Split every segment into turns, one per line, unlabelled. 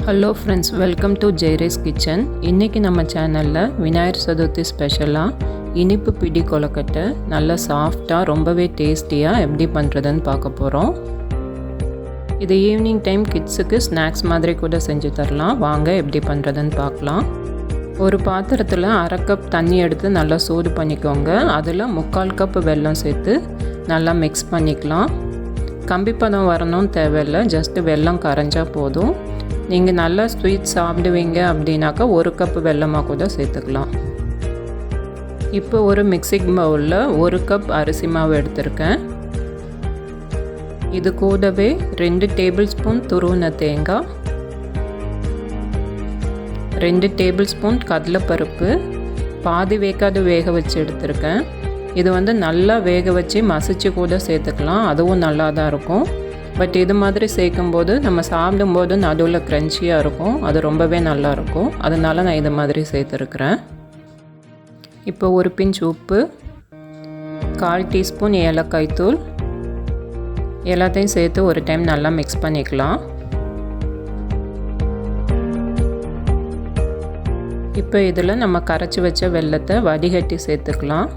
Hello friends, welcome to Jayari's kitchen. இன்றைக்கி நம்ம சேனலில் விநாயகர் சதுர்த்தி ஸ்பெஷலாக இனிப்பு பிடி கொழுக்கட்டை நல்லா சாஃப்டாக ரொம்பவே டேஸ்டியாக எப்படி பண்ணுறதுன்னு பார்க்க போகிறோம். இது ஈவினிங் டைம் கிட்ஸுக்கு ஸ்நாக்ஸ் மாதிரி கூட செஞ்சு தரலாம். வாங்க எப்படி பண்ணுறதுன்னு பார்க்கலாம். ஒரு பாத்திரத்தில் 1/2 கப் தண்ணி எடுத்து நல்லா சூடு பண்ணிக்கோங்க. அதில் 3/4 கப் வெல்லம் சேர்த்து நல்லா மிக்ஸ் பண்ணிக்கலாம். கம்பி பதம் வரணும்னு தேவையில்லை, ஜஸ்ட்டு வெல்லம் கரைஞ்சால் போதும். நீங்கள் நல்லா ஸ்வீட் சாப்பிடுவீங்க அப்படின்னாக்கா 1 கப் வெல்லமாக கூட சேர்த்துக்கலாம். இப்போ ஒரு மிக்சிங் பவுலில் 1 கப் அரிசி மாவு எடுத்திருக்கேன். இது கூடவே 2 டேபிள் ஸ்பூன் துருவின தேங்காய், 2 டேபிள் ஸ்பூன் கடலைப்பருப்பு, பாதி வேக்காது வேக வச்சு எடுத்திருக்கேன். இது நல்லா வேக வச்சு மசிச்சு கூட சேர்த்துக்கலாம், அதுவும் நல்லா தான் இருக்கும். பட் இது மாதிரி சேர்க்கும்போது நம்ம சாப்பிடும்போது நடுவில் க்ரன்ச்சியாக இருக்கும், அது ரொம்பவே நல்லாயிருக்கும். அதனால நான் இது மாதிரி சேர்த்துருக்குறேன். இப்போ ஒரு பிஞ்ச் உப்பு, 1/4 டீஸ்பூன் ஏலக்காய் தூள், எல்லாத்தையும் சேர்த்து ஒரு டைம் நல்லா மிக்ஸ் பண்ணிக்கலாம். இப்போ இதில் நம்ம கரைச்சி வச்ச வெல்லத்தை வடிகட்டி சேர்த்துக்கலாம்.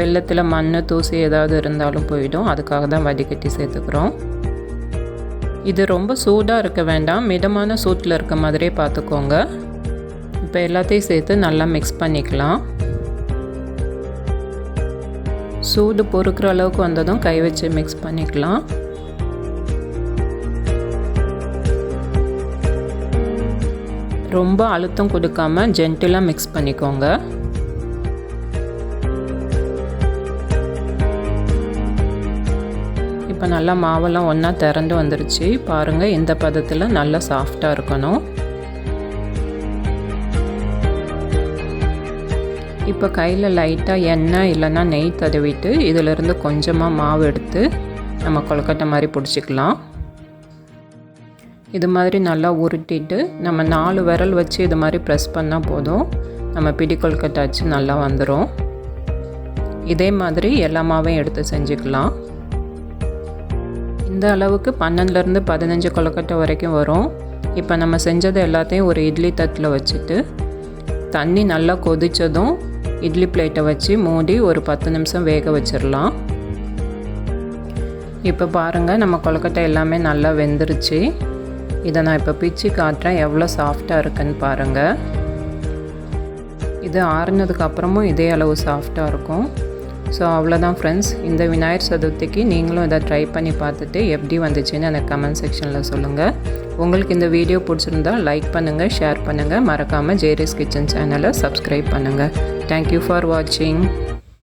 வெல்லத்தில் மண் தூசி ஏதாவது இருந்தாலும் போயிடும், அதுக்காக தான் வடிகட்டி சேர்த்துக்கிறோம். இது ரொம்ப சூடாக இருக்க வேண்டாம், மிதமான சூட்டில் இருக்க மாதிரியே பார்த்துக்கோங்க. இப்போ எல்லாத்தையும் சேர்த்து நல்லா மிக்ஸ் பண்ணிக்கலாம். சூடு பொறுக்கிற அளவுக்கு வந்ததும் கை வச்சு மிக்ஸ் பண்ணிக்கலாம். ரொம்ப அழுத்தம் கொடுக்காம ஜென்டிலாக மிக்ஸ் பண்ணிக்கோங்க. இப்போ நல்லா மாவெல்லாம் ஒன்றா திரண்டு வந்துருச்சு பாருங்கள். இந்த பதத்தில் நல்லா சாஃப்டாக இருக்கணும். இப்போ கையில் லைட்டாக எண்ணெய் இல்லைன்னா நெய் தடவிட்டு இதிலிருந்து கொஞ்சமாக மாவு எடுத்து நம்ம கொழுக்கட்டை மாதிரி பிடிச்சிக்கலாம். இது மாதிரி நல்லா உருட்டிட்டு நம்ம 4 விரல் வச்சு இது மாதிரி ப்ரெஸ் பண்ணால் போதும், நம்ம பிடி கொழுக்கட்டாச்சு நல்லா வந்துடும். இதே மாதிரி எல்லா மாவையும் எடுத்து செஞ்சுக்கலாம். இந்த அளவுக்கு 12லேருந்து 15 கொழுக்கட்டை வரைக்கும் வரும். இப்போ நம்ம செஞ்சது எல்லாத்தையும் ஒரு இட்லி தட்டில் வச்சுட்டு தண்ணி நல்லா கொதித்ததும் இட்லி பிளேட்டை வச்சு மூடி ஒரு 10 நிமிஷம் வேக வச்சிடலாம். இப்போ பாருங்கள், நம்ம கொழுக்கட்டை எல்லாமே நல்லா வெந்துருச்சு. இதை நான் இப்போ பிச்சு காட்டுறேன், எவ்வளோ சாஃப்டாக இருக்குன்னு பாருங்கள். இது ஆறுனதுக்கப்புறமும் இதே அளவு சாஃப்டாக இருக்கும். ஸோ அவ்வளோதான் ஃப்ரெண்ட்ஸ். இந்த விநாயகர் சதுர்த்திக்கு நீங்களும் இதை ட்ரை பண்ணி பார்த்துட்டு எப்படி வந்துச்சுன்னு எனக்கு கமெண்ட் செக்ஷனில் சொல்லுங்கள். உங்களுக்கு இந்த வீடியோ பிடிச்சிருந்தால் லைக் பண்ணுங்கள், ஷேர் பண்ணுங்கள், மறக்காமல் ஜெயரிஸ் கிச்சன் சேனலை சப்ஸ்கிரைப் பண்ணுங்கள். தேங்க்யூ ஃபார் வாட்சிங்.